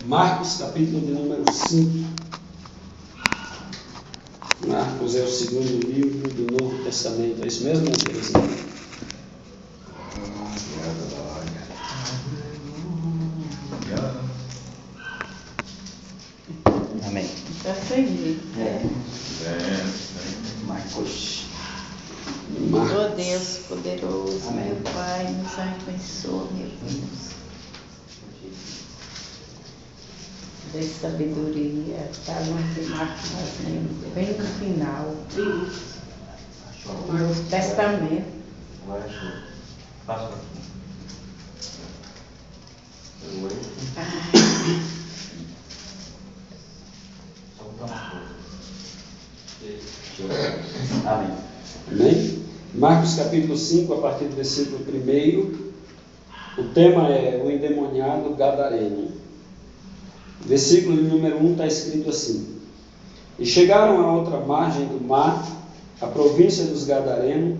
Marcos, capítulo de número 5. Marcos é o segundo livro do Novo Testamento. É isso mesmo, Terezinha? Amém. Já sei. Marcos. Oh Deus poderoso, Amém. meu Pai, nos abençoa, meu Deus. Dê sabedoria, está no Marcos, bem no final. No Novo Testamento. Passa. Amém. Amém? Marcos capítulo 5, a partir do versículo 1. O tema é o endemoniado gadareno. Versículo de número 1 está escrito assim: E chegaram à outra margem do mar, a província dos Gadarenos,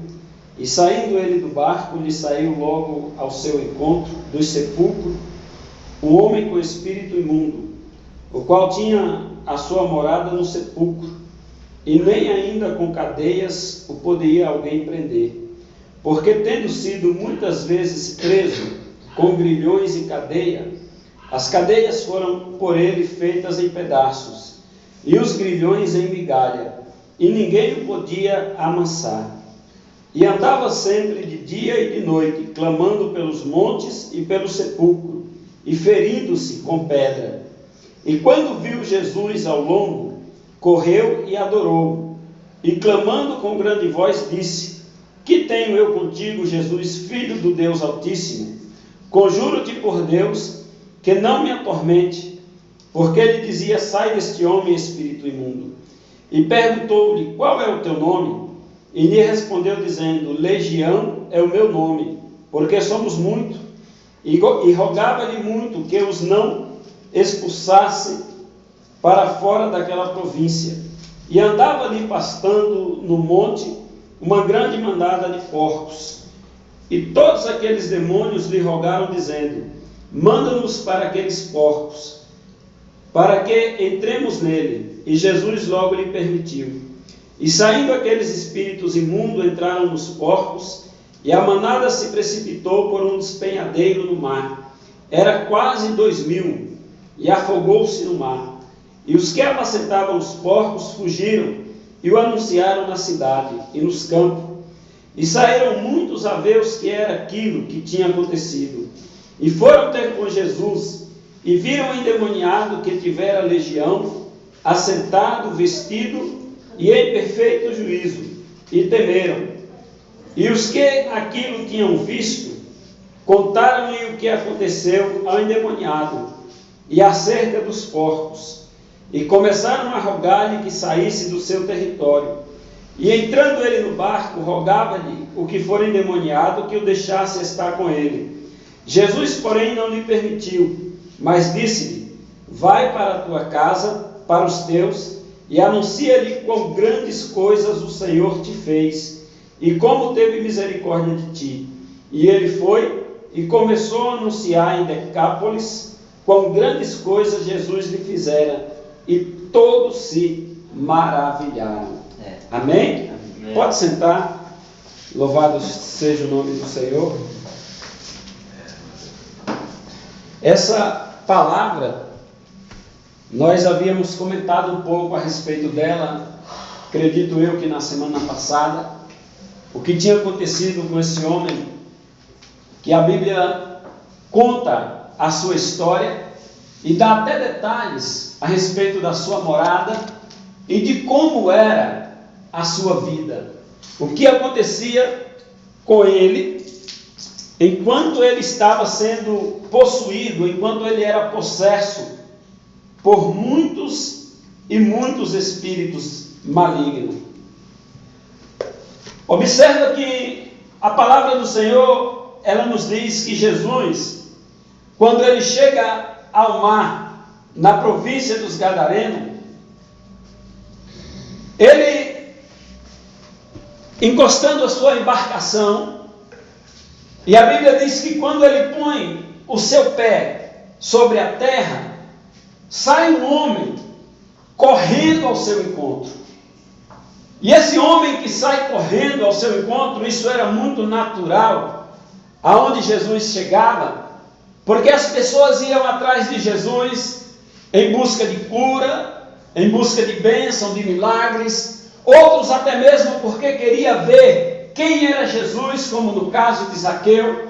e saindo ele do barco, lhe saiu logo ao seu encontro, dos sepulcros, um homem com espírito imundo, o qual tinha a sua morada no sepulcro, e nem ainda com cadeias o poderia alguém prender, porque tendo sido muitas vezes preso com grilhões e cadeia, as cadeias foram por ele feitas em pedaços, e os grilhões em migalha, e ninguém o podia amansar. E andava sempre de dia e de noite, clamando pelos montes e pelo sepulcro, e ferindo-se com pedra. E quando viu Jesus ao longo, correu e adorou, e clamando com grande voz disse: Que tenho eu contigo, Jesus, Filho do Deus Altíssimo? Conjuro-te por Deus, que não me atormente. Porque ele dizia: Sai deste homem, espírito imundo. E perguntou-lhe: Qual é o teu nome? E lhe respondeu dizendo: Legião é o meu nome, porque somos muito. E rogava-lhe muito que os não expulsasse para fora daquela província. E andava ali pastando no monte uma grande mandada de porcos. E todos aqueles demônios lhe rogaram, dizendo: Manda-nos para aqueles porcos, para que entremos nele. E Jesus logo lhe permitiu. E saindo aqueles espíritos imundos, entraram nos porcos, e a manada se precipitou por um despenhadeiro no mar. Era quase 2.000, e afogou-se no mar. E os que apacentavam os porcos fugiram, e o anunciaram na cidade e nos campos. E saíram muitos a ver o que era aquilo que tinha acontecido. E foram ter com Jesus, e viram o endemoniado que tivera legião, assentado, vestido, e em perfeito juízo, e temeram. E os que aquilo tinham visto, contaram-lhe o que aconteceu ao endemoniado, e acerca dos porcos, e começaram a rogar-lhe que saísse do seu território. E entrando ele no barco, rogava-lhe o que for endemoniado que o deixasse estar com ele. Jesus, porém, não lhe permitiu, mas disse-lhe: Vai para a tua casa, para os teus, e anuncia-lhe quão grandes coisas o Senhor te fez, e como teve misericórdia de ti. E ele foi e começou a anunciar em Decápolis quão grandes coisas Jesus lhe fizera, e todos se maravilharam. Amém? Amém. Pode sentar. Louvado seja o nome do Senhor. Essa palavra, nós havíamos comentado um pouco a respeito dela, acredito eu que na semana passada, o que tinha acontecido com esse homem, que a Bíblia conta a sua história e dá até detalhes a respeito da sua morada e de como era a sua vida, o que acontecia com ele enquanto ele estava sendo possuído, enquanto ele era possesso por muitos e muitos espíritos malignos. Observa que a palavra do Senhor, ela nos diz que Jesus, quando ele chega ao mar, na província dos Gadarenos, ele, encostando a sua embarcação, e a Bíblia diz que quando ele põe o seu pé sobre a terra, sai um homem correndo ao seu encontro. E esse homem que sai correndo ao seu encontro, isso era muito natural, aonde Jesus chegava, porque as pessoas iam atrás de Jesus em busca de cura, em busca de bênção, de milagres, outros até mesmo porque queria ver quem era Jesus, como no caso de Zaqueu,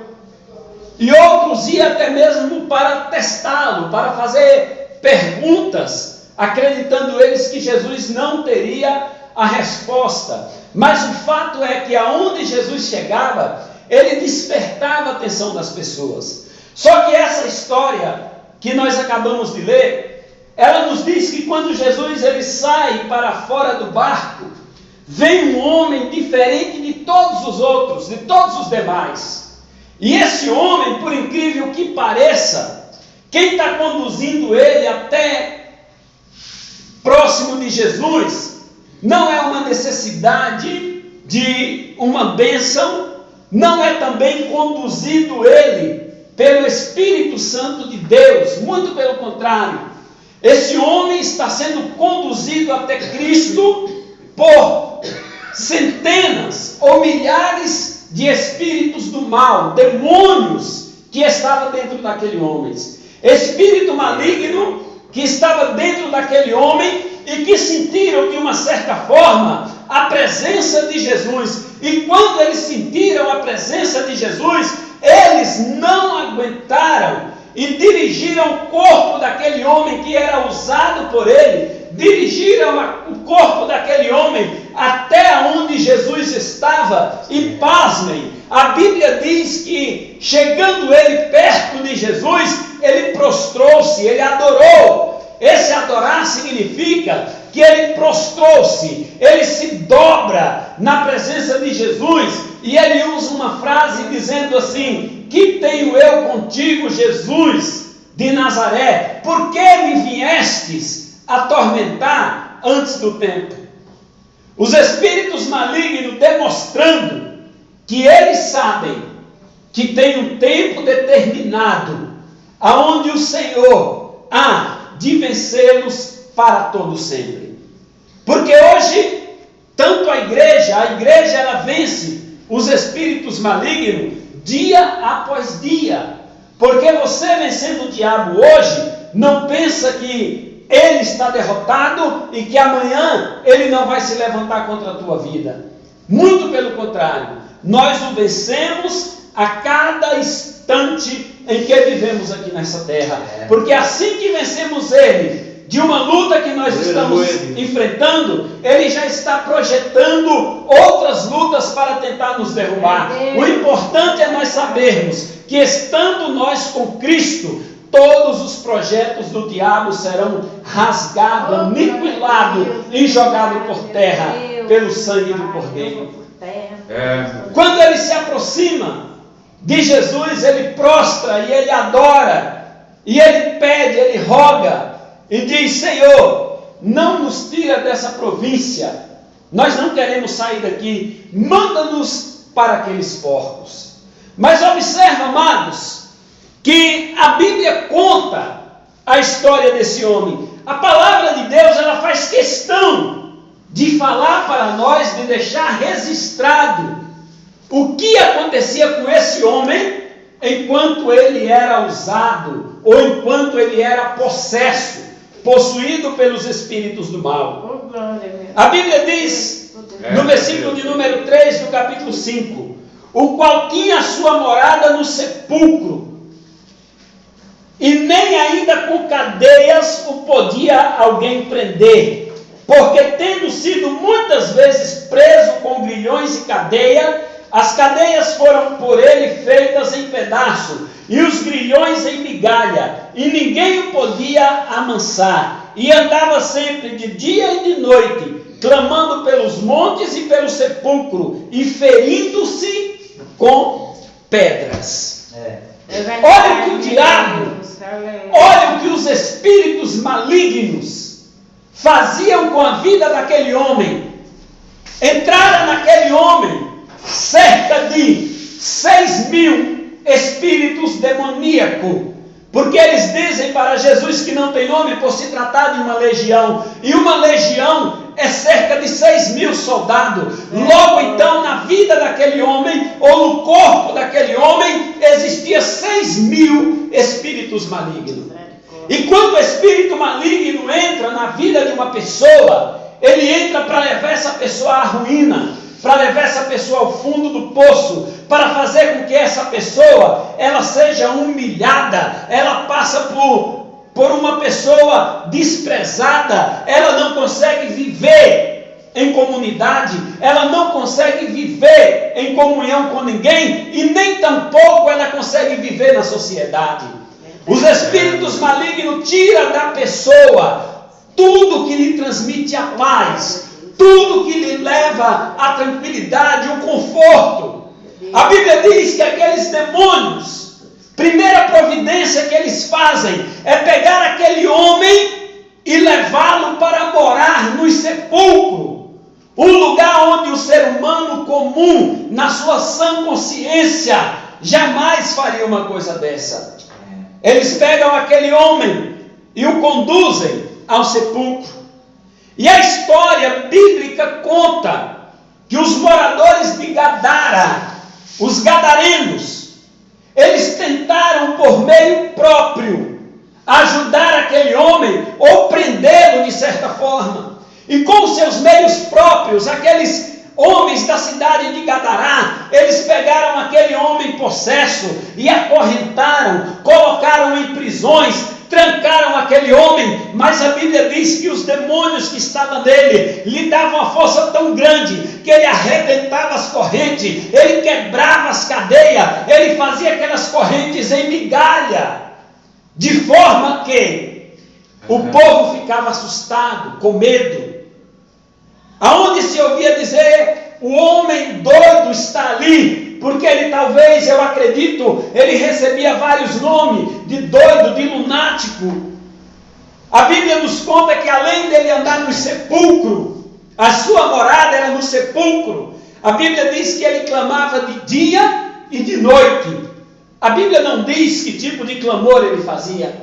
e outros iam até mesmo para testá-lo, para fazer perguntas, acreditando eles que Jesus não teria a resposta. Mas o fato é que aonde Jesus chegava, ele despertava a atenção das pessoas. Só que essa história que nós acabamos de ler, ela nos diz que quando Jesus ele sai para fora do barco, vem um homem diferente de todos os outros, de todos os demais. E esse homem, por incrível que pareça, quem está conduzindo ele até próximo de Jesus, não é uma necessidade de uma bênção, não é também conduzido ele pelo Espírito Santo de Deus, muito pelo contrário. Esse homem está sendo conduzido até Cristo por centenas ou milhares de espíritos do mal, demônios que estavam dentro daquele homem. Espírito maligno que estava dentro daquele homem e que sentiram de uma certa forma a presença de Jesus. E quando eles sentiram a presença de Jesus, eles não aguentaram e dirigiram o corpo daquele homem que era usado por ele, dirigiram o corpo daquele homem até onde Jesus estava. E pasmem, a Bíblia diz que chegando ele perto de Jesus, ele prostrou-se, ele adorou. Esse adorar significa que ele prostrou-se, ele se dobra na presença de Jesus, e ele usa uma frase dizendo assim: que tenho eu contigo, Jesus de Nazaré? Por que me viestes atormentar antes do tempo? Os espíritos malignos demonstrando que eles sabem que tem um tempo determinado, aonde o Senhor há de vencê-los para todo sempre. Porque hoje, tanto a igreja ela vence os espíritos malignos dia após dia. Porque você vencendo o diabo hoje, não pensa que ele está derrotado e que amanhã ele não vai se levantar contra a tua vida. Muito pelo contrário, nós o vencemos a cada instante em que vivemos aqui nessa terra. Porque assim que vencemos ele de uma luta que nós estamos enfrentando, ele já está projetando outras lutas para tentar nos derrubar. O importante é nós sabermos que estando nós com Cristo, todos os projetos do diabo serão rasgados, aniquilados e jogados por terra pelo sangue do Cordeiro. Quando ele se aproxima de Jesus, ele prostra e ele adora, e ele pede, ele roga, e diz: Senhor, não nos tira dessa província, nós não queremos sair daqui, manda-nos para aqueles porcos. Mas observa, amados, que a Bíblia conta a história desse homem. A palavra de Deus, ela faz questão de falar para nós, de deixar registrado o que acontecia com esse homem enquanto ele era usado, ou enquanto ele era possuído pelos espíritos do mal. A Bíblia diz, no versículo de número 3 do capítulo 5, o qual tinha sua morada no sepulcro, e nem ainda com cadeias o podia alguém prender, porque tendo sido muitas vezes preso com grilhões e cadeia, as cadeias foram por ele feitas em pedaço, e os grilhões em migalha, e ninguém o podia amansar, e andava sempre de dia e de noite, clamando pelos montes e pelo sepulcro, e ferindo-se com pedras. Olha o que o diabo, olha o que os espíritos malignos faziam com a vida daquele homem. Entraram naquele homem cerca de 6.000 espíritos demoníacos, Porque eles dizem para Jesus que não tem nome por se tratar de uma legião. E uma legião é cerca de 6.000 soldados. Logo então, na vida daquele homem, ou no corpo daquele homem, existia 6.000 espíritos malignos. E quando o espírito maligno entra na vida de uma pessoa, ele entra para levar essa pessoa à ruína, para levar essa pessoa ao fundo do poço, para fazer com que essa pessoa ela seja humilhada, ela passa por uma pessoa desprezada, ela não consegue viver em comunidade, ela não consegue viver em comunhão com ninguém e nem tampouco ela consegue viver na sociedade. Os espíritos malignos tiram da pessoa tudo que lhe transmite a paz, tudo que lhe leva a tranquilidade, o conforto. A Bíblia diz que aqueles demônios, primeira providência que eles fazem é pegar aquele homem e levá-lo para morar nos sepulcros, um lugar onde o ser humano comum, na sua sã consciência, jamais faria uma coisa dessa. Eles pegam aquele homem e o conduzem ao sepulcro. E a história bíblica conta que os moradores de Gadara, os gadarenos, eles tentaram por meio próprio ajudar aquele homem ou prendê-lo de certa forma. E com seus meios próprios, aqueles homens da cidade de Gadará, eles pegaram aquele homem possesso e acorrentaram, colocaram em prisões, trancaram aquele homem, mas a Bíblia diz que os demônios que estavam nele lhe davam uma força tão grande que ele arrebentava as correntes, ele quebrava as cadeias, ele fazia aquelas correntes em migalha, de forma que o povo ficava assustado, com medo. Aonde se ouvia dizer, o homem doido está ali, porque ele talvez, eu acredito, ele recebia vários nomes, de doido, de lunático. A Bíblia nos conta que além dele andar no sepulcro, a sua morada era no sepulcro. A Bíblia diz que ele clamava de dia e de noite. A Bíblia não diz que tipo de clamor ele fazia,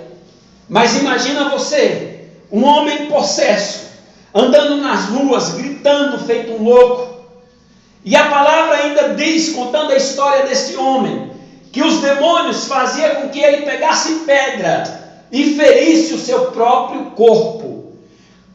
mas imagina você, um homem possesso, andando nas ruas, gritando feito um louco. E a palavra ainda diz, contando a história desse homem, que os demônios faziam com que ele pegasse pedra e ferisse o seu próprio corpo.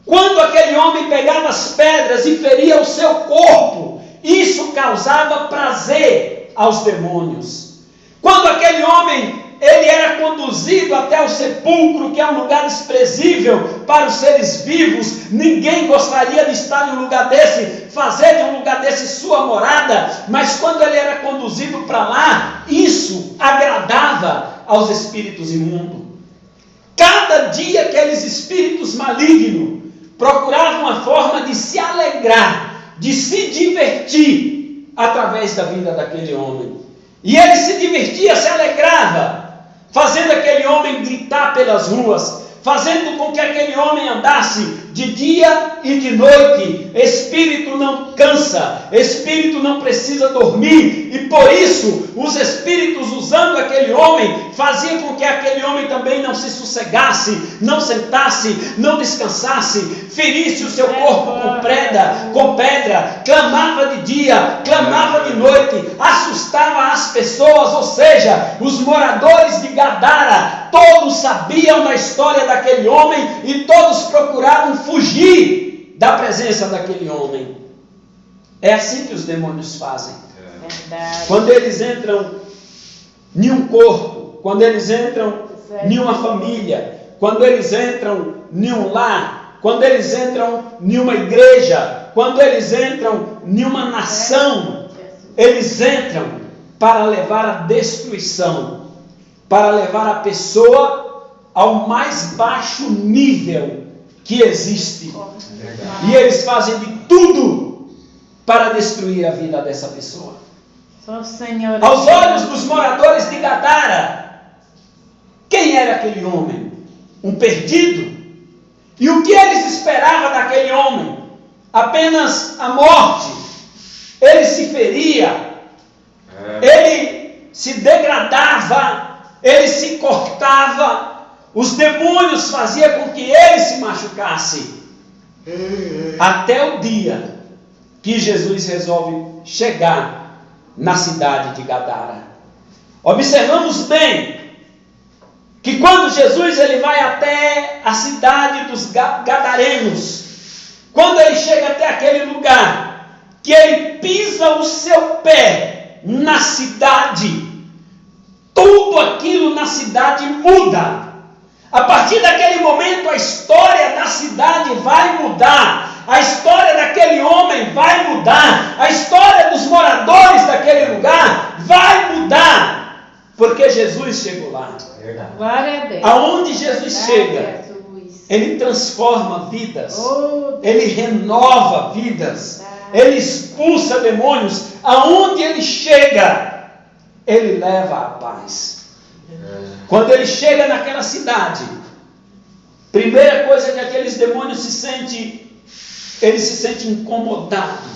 Quando aquele homem pegava as pedras e feria o seu corpo, isso causava prazer aos demônios. Quando aquele homem ele era conduzido até o sepulcro, que é um lugar desprezível para os seres vivos, ninguém gostaria de estar em um lugar desse, fazer de um lugar desse sua morada, mas quando ele era conduzido para lá, isso agradava aos espíritos imundos. Cada dia aqueles espíritos malignos procuravam uma forma de se alegrar, de se divertir através da vida daquele homem. E ele se divertia, se alegrava, fazendo aquele homem gritar pelas ruas, fazendo com que aquele homem andasse de dia e de noite. Espírito não cansa, espírito não precisa dormir, e por isso os espíritos, usando aquele homem, faziam com que aquele homem também não se sossegasse, não sentasse, não descansasse, ferisse o seu corpo com pedra, clamava de dia, clamava de noite, assustava as pessoas, ou seja, os moradores de Gadara, todos sabiam da história daquele homem e todos procuravam fugir da presença daquele homem. É assim que os demônios fazem. Quando eles entram em um corpo, quando eles entram em uma família, quando eles entram em um lar, quando eles entram em uma igreja, quando eles entram em uma nação, eles entram para levar a destruição, para levar a pessoa ao mais baixo nível que existe. E eles fazem de tudo para destruir a vida dessa pessoa. Aos olhos dos moradores de Gadara, quem era aquele homem? Um perdido? E o que eles esperavam daquele homem? Apenas a morte. Ele se feria, ele se degradava ele se cortava, os demônios faziam com que ele se machucasse. Até o dia que Jesus resolve chegar na cidade de Gadara. Observamos bem que quando Jesus ele vai até a cidade dos Gadarenos, quando ele chega até aquele lugar, que ele pisa o seu pé na cidade, tudo aquilo na cidade muda. A partir daquele momento a história da cidade vai mudar, a história daquele homem vai mudar, a história dos moradores daquele lugar vai mudar, porque Jesus chegou lá. Glória a Deus. Aonde Jesus chega, ele transforma vidas, ele renova vidas, ele expulsa demônios. Aonde ele chega, ele leva a paz. Quando ele chega naquela cidade, primeira coisa que aqueles demônios se sentem, eles se sentem incomodados.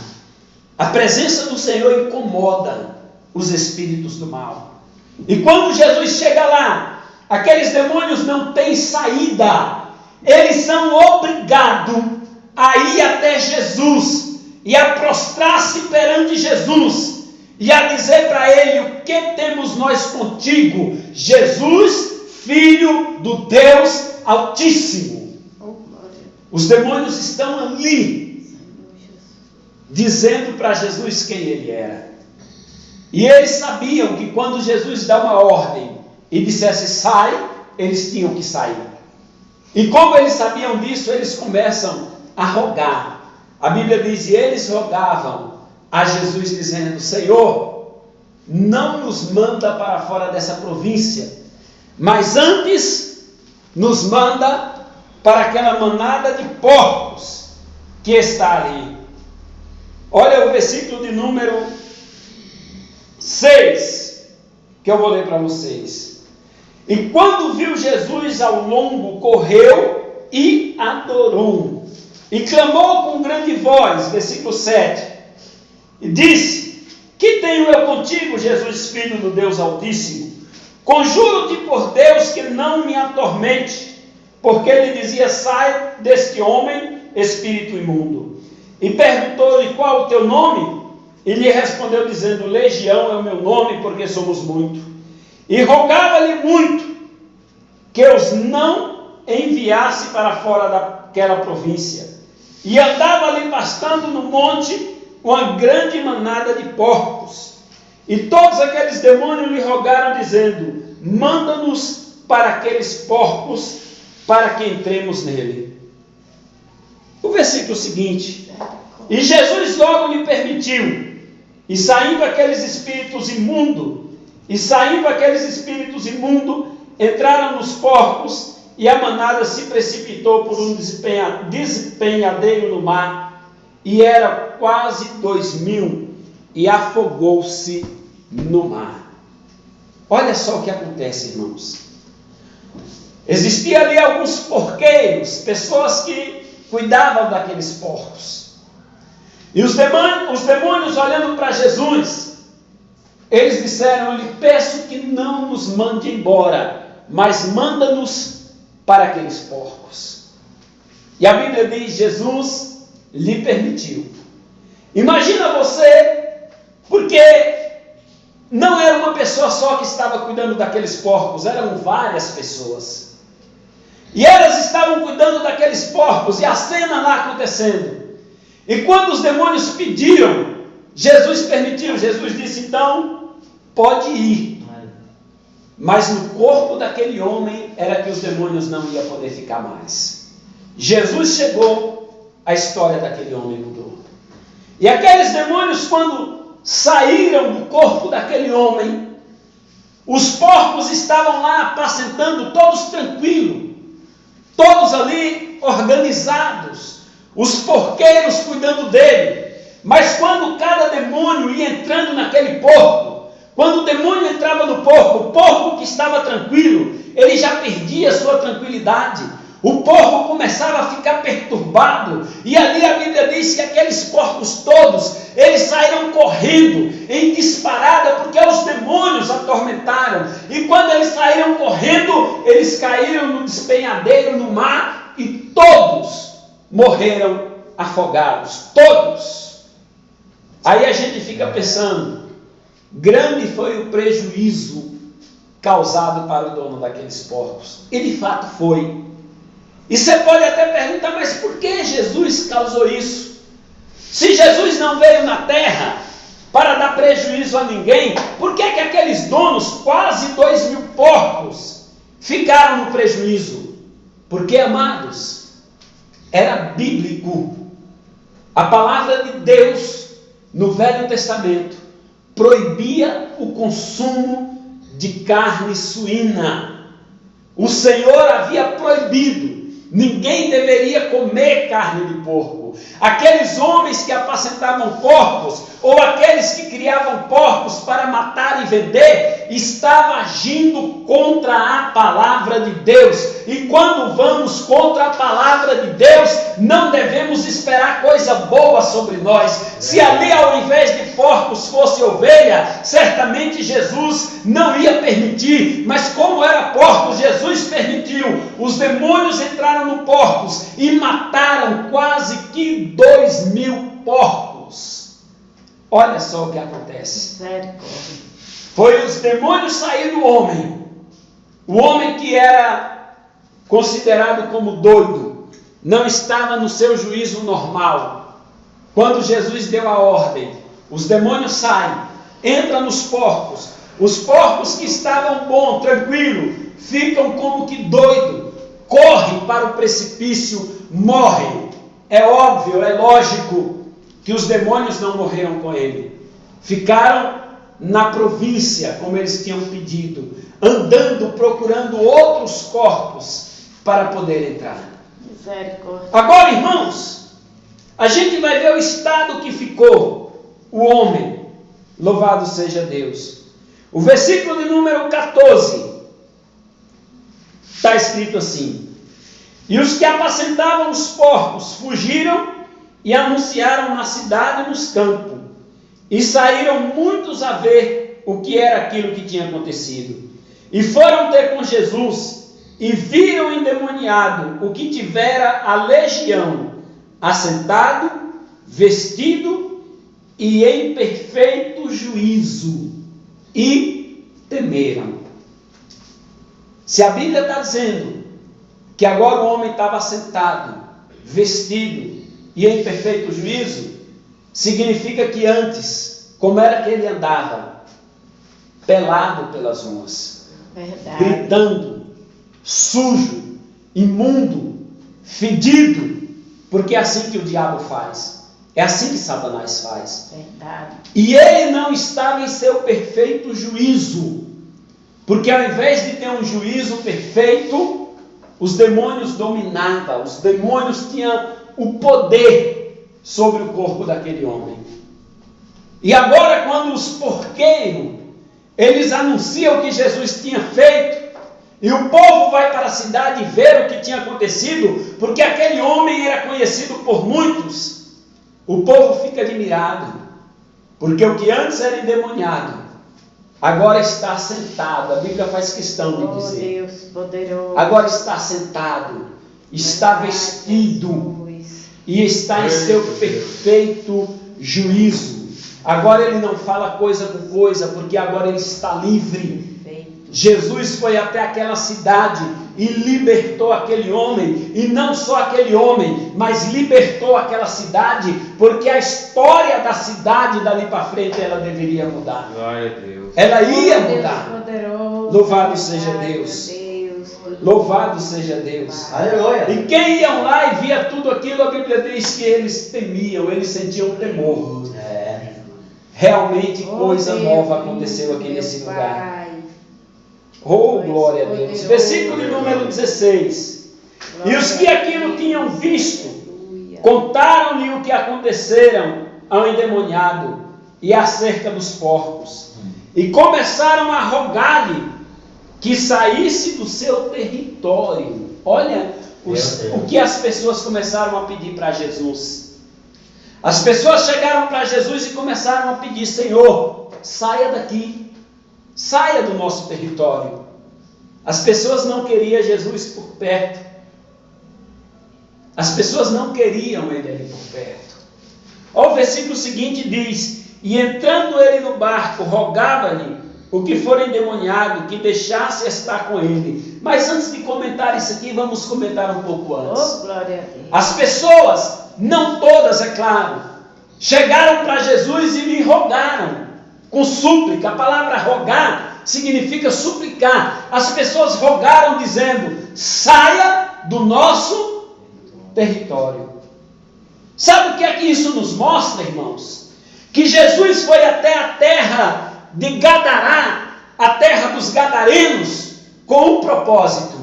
A presença do Senhor incomoda os espíritos do mal. E quando Jesus chega lá, aqueles demônios não têm saída. Eles são obrigados a ir até Jesus e a prostrar-se perante Jesus e a dizer para ele: o que temos nós contigo, Jesus, Filho do Deus Altíssimo? Os demônios estão ali dizendo para Jesus quem ele era. E eles sabiam que quando Jesus dá uma ordem e dissesse sai, eles tinham que sair. E como eles sabiam disso, eles começam a rogar. A Bíblia diz: e eles rogavam a Jesus dizendo: Senhor, não nos manda para fora dessa província, mas antes nos manda para aquela manada de porcos que está ali. Olha o versículo de número 6, que eu vou ler para vocês. E quando viu Jesus ao longo, correu e adorou, e clamou com grande voz, versículo 7, e disse: que tenho eu contigo, Jesus, Filho do Deus Altíssimo? Conjuro-te por Deus que não me atormente. Porque ele dizia: sai deste homem, espírito imundo. E perguntou-lhe: qual o teu nome? E lhe respondeu dizendo: Legião é o meu nome, porque somos muito. E rogava-lhe muito que os não enviasse para fora daquela província. E andava ali pastando no monte uma grande manada de porcos. E todos aqueles demônios lhe rogaram, dizendo: manda-nos para aqueles porcos, para que entremos nele. O versículo seguinte: e Jesus logo lhe permitiu, e saindo aqueles espíritos imundos, entraram nos porcos, e a manada se precipitou por um despenhadeiro no mar, e era quase 2.000, e afogou-se no mar. Olha só o que acontece, irmãos. Existia ali alguns porqueiros, pessoas que cuidavam daqueles porcos. E os demônios olhando para Jesus, eles disseram: eu lhe peço que não nos mande embora, mas manda-nos para aqueles porcos. E a Bíblia diz: Jesus lhe permitiu. Imagina você, porque não era uma pessoa só que estava cuidando daqueles porcos, eram várias pessoas. E elas estavam cuidando daqueles porcos, e a cena lá acontecendo. E quando os demônios pediram, Jesus permitiu. Jesus disse: então, pode ir. Mas no corpo daquele homem era que os demônios não iam poder ficar mais. Jesus chegou, a história daquele homem mudou. E aqueles demônios, quando saíram do corpo daquele homem, os porcos estavam lá apacentando, todos tranquilos, todos ali organizados, os porqueiros cuidando dele. Mas quando cada demônio ia entrando naquele porco, quando o demônio entrava no porco, o porco que estava tranquilo, ele já perdia a sua tranquilidade. O povo começava a ficar perturbado, e ali a Bíblia diz que aqueles porcos todos, eles saíram correndo em disparada, porque os demônios atormentaram, e quando eles saíram correndo, eles caíram no despenhadeiro, no mar, e todos morreram afogados, todos. Aí a gente fica pensando, grande foi o prejuízo causado para o dono daqueles porcos, e de fato foi. E você pode até perguntar, mas por que Jesus causou isso? Se Jesus não veio na terra para dar prejuízo a ninguém, por que aqueles donos, quase 2.000 porcos, ficaram no prejuízo? Porque, amados, era bíblico. A palavra de Deus, no Velho Testamento, proibia o consumo de carne suína. O Senhor havia proibido. Ninguém deveria comer carne de porco. Aqueles homens que apacentavam porcos, ou aqueles que criavam porcos para matar e vender, estavam agindo contra a palavra de Deus. E quando vamos contra a palavra de Deus, não devemos esperar coisa boa sobre nós. Se ali ao invés de porcos fosse ovelha, certamente Jesus não ia permitir. Mas como era porco, Jesus permitiu. Os demônios entraram no porcos e mataram quase que 2.000 porcos. Olha só o que acontece. Foi os demônios sair do homem. O homem que era considerado como doido, não estava no seu juízo normal. Quando Jesus deu a ordem, os demônios saem, entram nos porcos. Os porcos que estavam bom, tranquilo, ficam como que doidos, correm para o precipício, morrem. É óbvio, é lógico que os demônios não morreram com ele. Ficaram na província, como eles tinham pedido, andando, procurando outros corpos para poder entrar. Agora, irmãos, a gente vai ver o estado que ficou o homem. Louvado seja Deus. O versículo de número 14 está escrito assim: e os que apacentavam os porcos fugiram e anunciaram na cidade e nos campos, e saíram muitos a ver o que era aquilo que tinha acontecido. E foram ter com Jesus, e viram endemoniado o que tivera a legião, assentado, vestido e em perfeito juízo, e temeram. Se a Bíblia está dizendo que agora o homem estava sentado, vestido e em perfeito juízo, significa que antes, como era que ele andava? Pelado pelas ruas, gritando, sujo, imundo, fedido, porque é assim que o diabo faz, é assim que Satanás faz. E ele não estava em seu perfeito juízo, porque ao invés de ter um juízo perfeito, os demônios dominavam, os demônios tinham o poder sobre o corpo daquele homem. E agora, quando os porqueiros, eles anunciam o que Jesus tinha feito, e o povo vai para a cidade ver o que tinha acontecido, porque aquele homem era conhecido por muitos, o povo fica admirado, porque o que antes era endemoniado, agora está sentado. A Bíblia faz questão de dizer, Deus poderoso, agora está sentado, está vestido e está em seu perfeito juízo. Agora ele não fala coisa com coisa, porque agora ele está livre. Jesus foi até aquela cidade e libertou aquele homem, e não só aquele homem, mas libertou aquela cidade, porque a história da cidade dali para frente ela deveria mudar. Glória a Deus. Ela ia mudar. poderoso, Louvado seja Deus. Louvado seja Deus. Aleluia. E quem iam lá e via tudo aquilo, a Bíblia diz que eles temiam, eles sentiam temor. Realmente coisa nova aconteceu aqui nesse lugar. Oh, glória a Deus. Versículo número 16. E os que aquilo tinham visto, contaram-lhe o que aconteceram ao endemoniado e acerca dos porcos. E começaram a rogar-lhe que saísse do seu território. Olha o que as pessoas começaram a pedir para Jesus. As pessoas chegaram para Jesus e começaram a pedir: Senhor, saia daqui, saia do nosso território. As pessoas não queriam Jesus por perto. As pessoas não queriam ele ali por perto. Olha o versículo seguinte, diz: e entrando ele no barco, rogava-lhe o que for endemoniado que deixasse estar com ele. Mas antes de comentar isso aqui, vamos comentar um pouco antes. Oh, glória a Deus. As pessoas, não todas, é claro, chegaram para Jesus e lhe rogaram com súplica. A palavra rogar significa suplicar. As pessoas rogaram dizendo: saia do nosso território. Sabe o que é que isso nos mostra, irmãos? Que Jesus foi até a terra de Gadará, a terra dos gadarenos, com um propósito: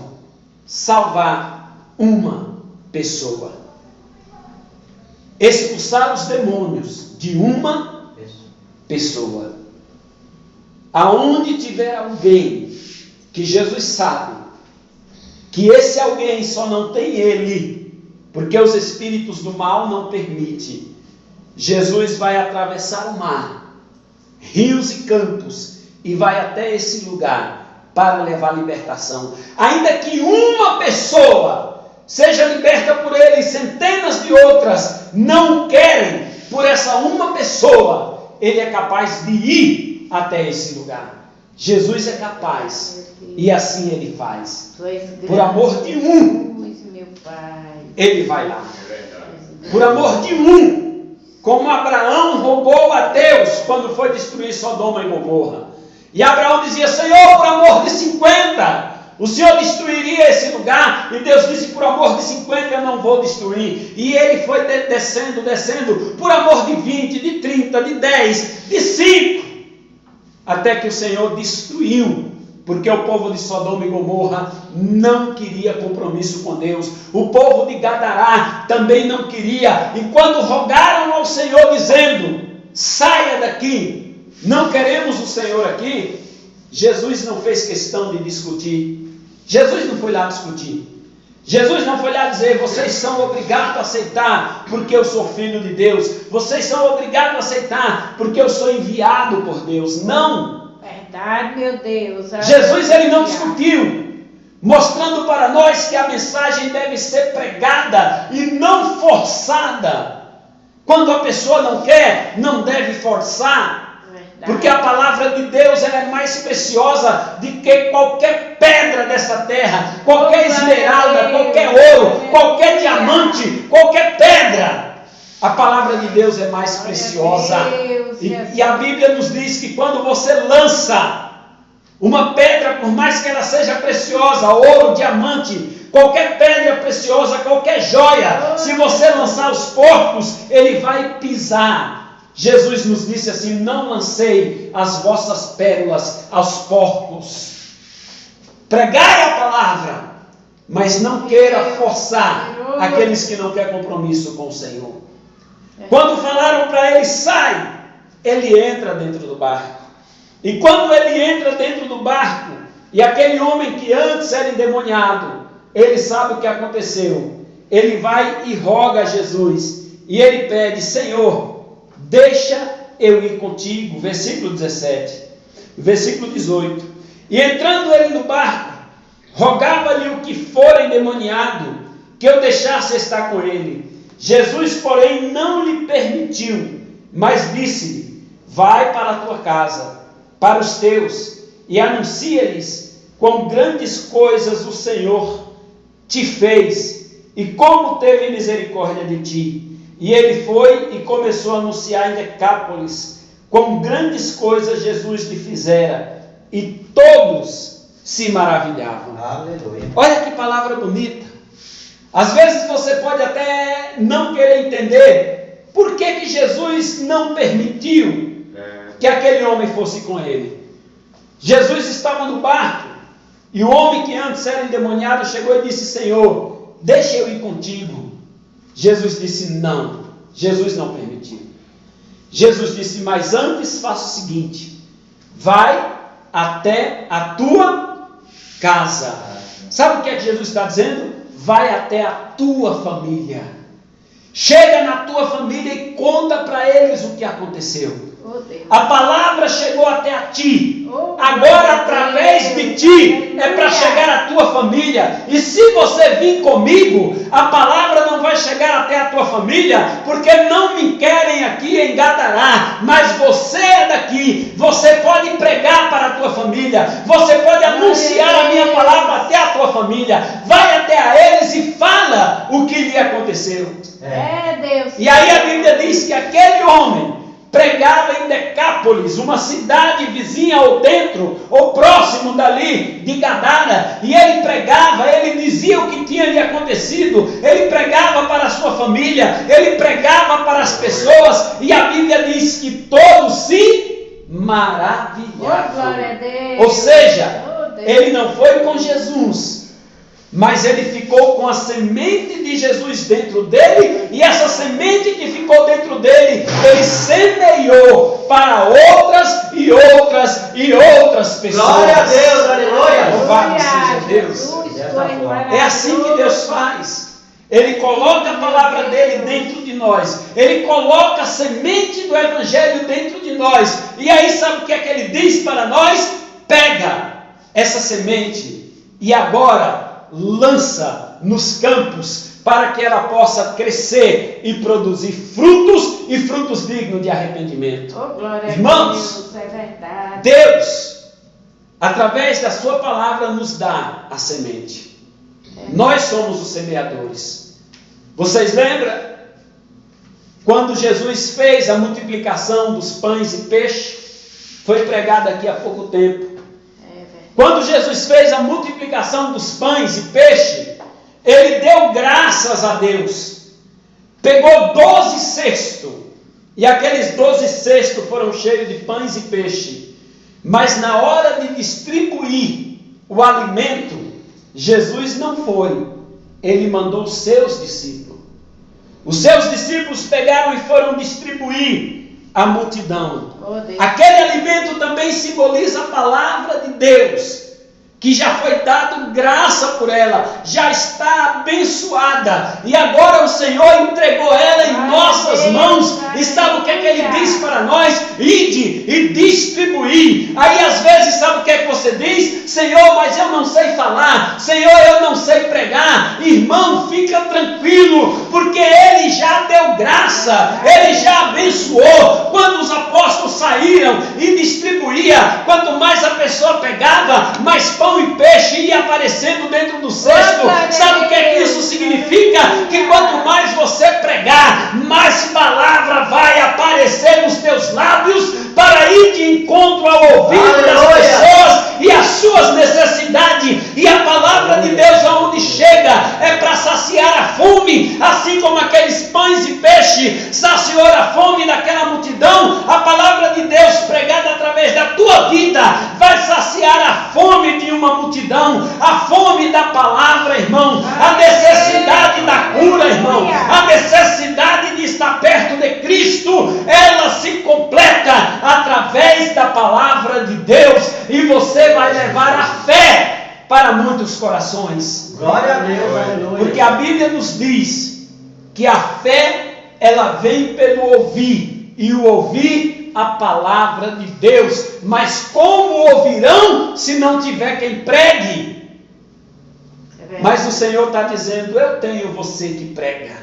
salvar uma pessoa, expulsar os demônios de uma pessoa. Aonde tiver alguém que Jesus sabe que esse alguém só não tem ele, porque os espíritos do mal não permitem, Jesus vai atravessar o mar, rios e campos, e vai até esse lugar para levar libertação. Ainda que uma pessoa seja liberta por ele e centenas de outras não querem por essa uma pessoa, ele é capaz de ir até esse lugar. Jesus é capaz, e assim ele faz. Por amor de um, ele vai lá. Por amor de um, como Abraão rogou a Deus quando foi destruir Sodoma e Gomorra. E Abraão dizia: Senhor, por amor de 50, o Senhor destruiria esse lugar. E Deus disse: por amor de 50 eu não vou destruir. E ele foi descendo, por amor de 20, de 30, de 10, de 5, até que o Senhor destruiu. Porque o povo de Sodoma e Gomorra não queria compromisso com Deus. O povo de Gadará também não queria. E quando rogaram ao Senhor dizendo: saia daqui, não queremos o Senhor aqui, Jesus não fez questão de discutir. Jesus não foi lá discutir. Jesus não foi lá dizer: vocês são obrigados a aceitar porque eu sou filho de Deus. Vocês são obrigados a aceitar porque eu sou enviado por Deus. Não. Verdade, meu Deus. Jesus ele não discutiu, mostrando para nós que a mensagem deve ser pregada e não forçada. Quando a pessoa não quer, não deve forçar. Porque a palavra de Deus ela é mais preciosa do que qualquer pedra dessa terra, qualquer esmeralda, qualquer ouro, qualquer diamante, qualquer pedra. A palavra de Deus é mais preciosa. E a Bíblia nos diz que quando você lança uma pedra, por mais que ela seja preciosa, ouro, diamante, qualquer pedra preciosa, qualquer joia, se você lançar aos porcos, ele vai pisar. Jesus nos disse assim: não lancei as vossas pérolas aos porcos. Pregai a palavra, mas não queira forçar aqueles que não querem compromisso com o Senhor. Quando falaram para ele: sai, ele entra dentro do barco. E quando ele entra dentro do barco, e aquele homem que antes era endemoniado, ele sabe o que aconteceu. Ele vai e roga a Jesus, e ele pede: Senhor, deixa eu ir contigo. Versículo 17, versículo 18. E entrando ele no barco, rogava-lhe o que for endemoniado, que eu deixasse estar com ele. Jesus, porém, não lhe permitiu, mas disse-lhe: vai para a tua casa, para os teus, e anuncia-lhes quão grandes coisas o Senhor te fez, e como teve misericórdia de ti. E ele foi e começou a anunciar em Decápolis quão grandes coisas Jesus lhe fizera, e todos se maravilhavam. Aleluia. Olha que palavra bonita. Às vezes você pode até não querer entender por que Jesus não permitiu que aquele homem fosse com ele. Jesus estava no barco, e o homem que antes era endemoniado chegou e disse: Senhor, deixa eu ir contigo. Jesus disse: não. Jesus não permitiu. Jesus disse: mas antes faça o seguinte, vai até a tua casa. Sabe o que é que Jesus está dizendo? vai até a tua família. Chega na tua família e conta para eles o que aconteceu. A palavra chegou até a ti. Agora, através de ti, é para chegar à tua família. E se você vir comigo, a palavra não vai chegar até a tua família, porque não me querem aqui em Gadará. Mas você é daqui. Você pode pregar para a tua família. Você pode anunciar a minha palavra até a tua família. Vai até a eles e fala o que lhe aconteceu. Deus. E aí a Bíblia diz que aquele homem pregava em Decápolis, uma cidade vizinha ou dentro, ou próximo dali de Gadara, e ele pregava, ele dizia o que tinha lhe acontecido, ele pregava para a sua família, ele pregava para as pessoas, e a Bíblia diz que todos se maravilhavam. Glória a Deus. Ou seja, ele não foi com Jesus, mas ele ficou com a semente de Jesus dentro dele, e essa semente que ficou dentro dele, ele semeou para outras e outras e outras pessoas. Glória a Deus, aleluia. Louvado seja Deus. É assim que Deus faz. Ele coloca a palavra dele dentro de nós. Ele coloca a semente do Evangelho dentro de nós. E aí sabe o que é que ele diz para nós? Pega essa semente e agora lança nos campos para que ela possa crescer e produzir frutos e frutos dignos de arrependimento. Irmãos, Deus, é verdade. Deus, através da sua palavra, nos dá a semente. Nós somos os semeadores. Vocês lembram quando Jesus fez a multiplicação dos pães e peixes? Foi pregado aqui há pouco tempo. Quando Jesus fez a multiplicação dos pães e peixe, ele deu graças a Deus. Pegou 12 cestos, e aqueles 12 cestos foram cheios de pães e peixe. Mas na hora de distribuir o alimento, Jesus não foi. Ele mandou os seus discípulos. Os seus discípulos pegaram e foram distribuir a multidão. Aquele alimento também simboliza a palavra de Deus, que já foi dado graça por ela, já está abençoada, e agora o Senhor entregou ela em nossas mãos. E sabe o que é que ele diz para nós? Ide e distribuir. Aí às vezes sabe o que é que você diz? Senhor, mas eu não sei falar, Senhor, eu não sei pregar. Irmão, fica tranquilo, porque ele já deu graça, ele já abençoou. Quando os apóstolos saíram e distribuía, quanto mais a pessoa pegava, mais pão e peixe ia aparecendo dentro do cesto. Sabe o que é que isso significa? Que quanto mais você pregar, mais palavra vai aparecer nos teus lábios para ir de encontro ao ouvido das pessoas e às suas necessidades. E a palavra de Deus aonde chega é para saciar a fome, assim como aqueles pães e peixe saciou a fome daquela multidão. A palavra de Deus pregada através da tua vida vai saciar a fome de uma multidão, a fome da palavra, irmão, a necessidade da cura, irmão, a necessidade de estar perto de Cristo, ela se completa através da palavra de Deus, e você vai levar a fé para muitos corações. Glória a Deus, aleluia. Porque a Bíblia nos diz que a fé, ela vem pelo ouvir, e o ouvir a palavra de Deus. Mas como ouvirão se não tiver quem pregue? Mas o Senhor está dizendo: eu tenho você que prega,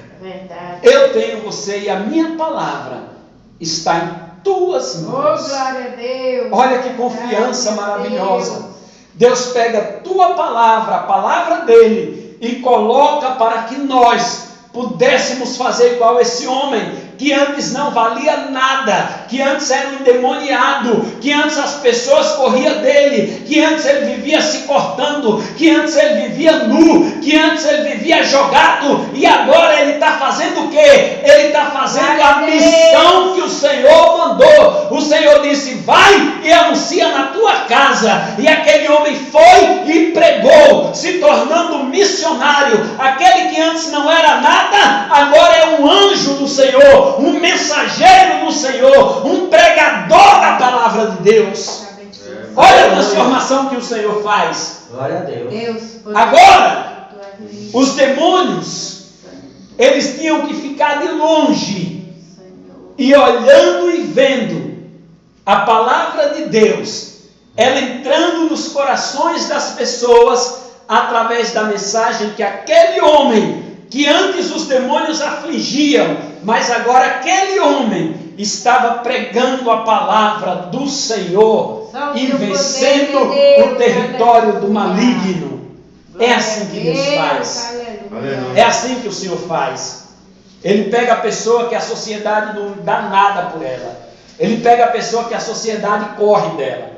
eu tenho você, e a minha palavra está em tuas mãos. Glória a Deus. Olha que confiança maravilhosa. Deus pega a tua palavra, a palavra dele, e coloca para que nós pudéssemos fazer igual esse homem, que antes não valia nada, que antes era um endemoniado, que antes as pessoas corriam dele, que antes ele vivia se cortando, que antes ele vivia nu, que antes ele vivia jogado, e agora ele está fazendo o quê? Ele está fazendo a missão que o Senhor mandou. O Senhor disse: vai e anuncia na tua casa. E aquele homem foi e pregou, se tornando missionário. Aquele que antes não era nada, agora é um anjo do Senhor, um mensageiro do Senhor, um pregador da palavra de Deus. Olha a transformação que o Senhor faz. Glória a Deus. Agora, Os demônios, eles tinham que ficar de longe e olhando e vendo a palavra de Deus, ela entrando nos corações das pessoas através da mensagem que aquele homem, que antes os demônios afligiam, mas agora aquele homem estava pregando a palavra do Senhor e vencendo o território do maligno. É assim que Deus faz. É assim que o Senhor faz. Ele pega a pessoa que a sociedade não dá nada por ela. Ele pega a pessoa que a sociedade corre dela.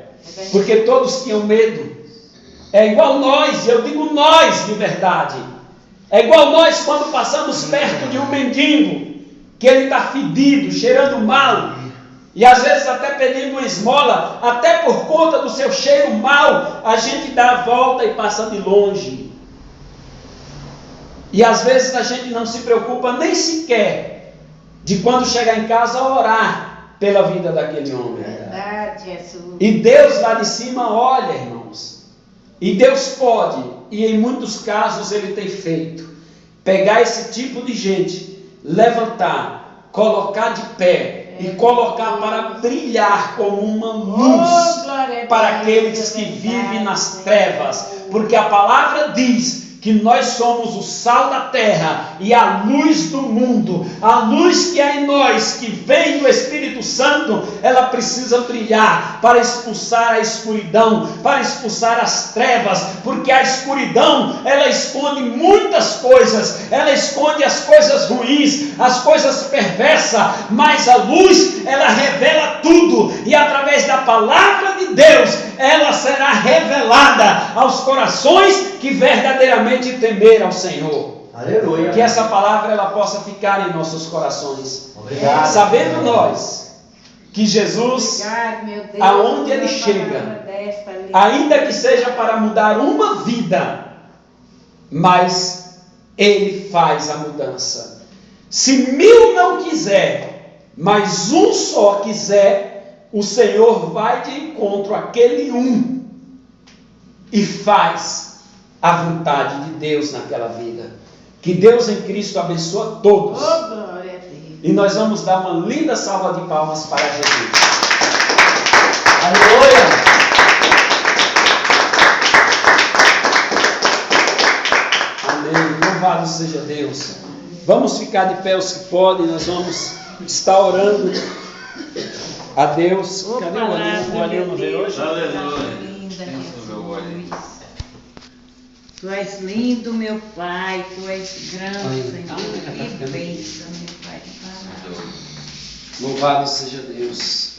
Porque todos tinham medo. É igual nós, e eu digo nós de verdade. É igual nós quando passamos perto de um mendigo, que ele está fedido, cheirando mal, e às vezes até pedindo uma esmola, até por conta do seu cheiro mal, a gente dá a volta e passa de longe. E às vezes a gente não se preocupa nem sequer de quando chegar em casa orar pela vida daquele homem. Verdade, Jesus. E Deus lá de cima olha, irmãos. E Deus pode, e em muitos casos Ele tem feito, pegar esse tipo de gente, levantar, colocar de pé e colocar para brilhar como uma luz para aqueles que vivem nas trevas. Porque a palavra diz que nós somos o sal da terra e a luz do mundo. A luz que há em nós, que vem do Espírito Santo, ela precisa brilhar para expulsar a escuridão, para expulsar as trevas, porque a escuridão, ela esconde muitas coisas, ela esconde as coisas ruins, as coisas perversas, mas a luz, ela revela tudo, e através da palavra de Deus, ela será revelada aos corações que verdadeiramente temer ao Senhor. Aleluia. Que essa palavra ela possa ficar em nossos corações. Obrigado. Sabendo nós que Jesus, Obrigado, meu Deus, aonde Ele uma chega, palavra desta ali. ainda que seja para mudar uma vida, mas Ele faz a mudança. Se 1000 não quiser, mas um só quiser, o Senhor vai de encontro àquele um e faz a vontade de Deus naquela vida. Que Deus em Cristo abençoe todos. Oh, glória a Deus. E nós vamos dar uma linda salva de palmas para Jesus. Aleluia. Amém. Louvado seja Deus. Vamos ficar de pé os que podem. Nós vamos estar orando a Deus. Oh, Cadê o Alinho? O Alinho não veio hoje? Aleluia. Tu és lindo, meu Pai, Tu és grande, Aleluia. Senhor, que bênção, meu Pai, de palavra. Louvado seja Deus.